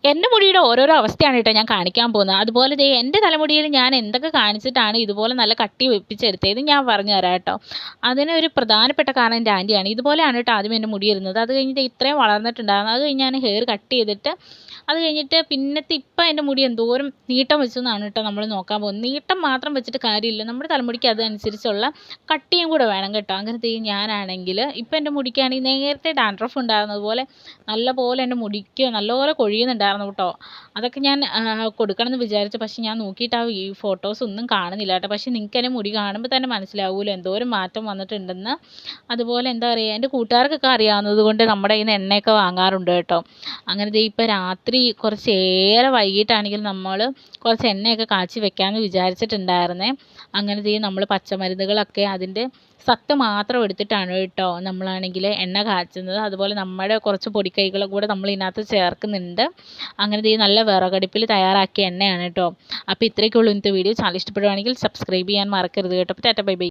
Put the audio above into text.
എൻ്റെ മുടിയുടെ ഓരോരോ അവസ്ഥയാണ് കേട്ടോ ഞാൻ കാണിക്കാൻ പോകുന്നത്. അതുപോലെ ദേ എൻ്റെ തലമുടിയിൽ ഞാൻ എന്തൊക്കെ കാണിച്ചിട്ടാണ് ഇതുപോലെ നല്ല കട്ടി വെപ്പിച്ചെടുത്തത് ഞാൻ പറഞ്ഞു തരാം കേട്ടോ. അതിന് ഒരു പ്രധാനപ്പെട്ട കാരണം എൻ്റെ ആൻറ്റിയാണ്. ഇതുപോലെയാണ് കേട്ടോ ആദ്യം എൻ്റെ മുടി ഇരുന്നത്. അത് കഴിഞ്ഞിട്ട് ഇത്രയും വളർന്നിട്ടുണ്ടായിരുന്നു. അത് കഴിഞ്ഞ് ഞാൻ ഹെയർ കട്ട് ചെയ്തിട്ട് അത് കഴിഞ്ഞിട്ട് പിന്നത്തെ ഇപ്പം എൻ്റെ മുടി എന്തോരം നീട്ടം വെച്ചെന്നാണ് കേട്ടോ നമ്മൾ നോക്കാൻ പോകുന്നത്. നീട്ടം മാത്രം വെച്ചിട്ട് കാര്യമില്ല, നമ്മുടെ തലമുടിക്ക് അതനുസരിച്ചുള്ള കട്ടിയും കൂടെ വേണം കേട്ടോ. അങ്ങനത്തെ ഞാനാണെങ്കിൽ ഇപ്പം എൻ്റെ മുടിക്കാണെങ്കിൽ നേരത്തെ ഡാൻഡ്രഫ് ഉണ്ടായിരുന്നത് പോലെ നല്ലപോലെ എൻ്റെ മുടിക്ക് നല്ലപോലെ കൊഴിയുന്നുണ്ടായിരുന്നു കേട്ടോ. അതൊക്കെ ഞാൻ കൊടുക്കണം എന്ന് വിചാരിച്ചു, പക്ഷേ ഞാൻ നോക്കിയിട്ട് ഈ ഫോട്ടോസ് ഒന്നും കാണുന്നില്ല കേട്ടോ. പക്ഷേ നിങ്ങൾക്ക് എൻ്റെ മുടി കാണുമ്പോൾ തന്നെ മനസ്സിലാവുമല്ലോ എന്തോരം മാറ്റം വന്നിട്ടുണ്ടെന്ന്. അതുപോലെ എന്താ പറയുക, എൻ്റെ കൂട്ടുകാർക്കൊക്കെ അറിയാവുന്നത് കൊണ്ട് നമ്മുടെ കയ്യിൽ നിന്ന് എണ്ണയൊക്കെ വാങ്ങാറുണ്ട് കേട്ടോ. അങ്ങനെ ദേ ഇപ്പം രാത്രി കുറച്ചേറെ വൈകിട്ടാണെങ്കിൽ നമ്മൾ കുറച്ച് എണ്ണയൊക്കെ കാച്ചി വെക്കാമെന്ന് വിചാരിച്ചിട്ടുണ്ടായിരുന്നേ. അങ്ങനെ ദേ നമ്മൾ പച്ചമരുന്നുകളൊക്കെ അതിൻ്റെ സത്ത് മാത്രം എടുത്തിട്ടാണ് കേട്ടോ നമ്മളാണെങ്കിൽ എണ്ണ കാച്ചുന്നത്. അതുപോലെ നമ്മുടെ കുറച്ച് പൊടിക്കൈകളും കൂടെ നമ്മൾ ഇതിനകത്ത് ചേർക്കുന്നുണ്ട്. അങ്ങനെ ദേ നല്ല വിറകടുപ്പിൽ തയ്യാറാക്കിയ എണ്ണയാണ് കേട്ടോ. അപ്പോൾ ഇത്രയൊക്കെ ഉള്ളൂ ഇന്നത്തെ വീഡിയോ. ചാനൽ ഇഷ്ടപ്പെടുവാണെങ്കിൽ സബ്സ്ക്രൈബ് ചെയ്യാൻ മറക്കരുത് കേട്ടോ. അപ്പോൾ ടാറ്റ ബൈ ബൈ.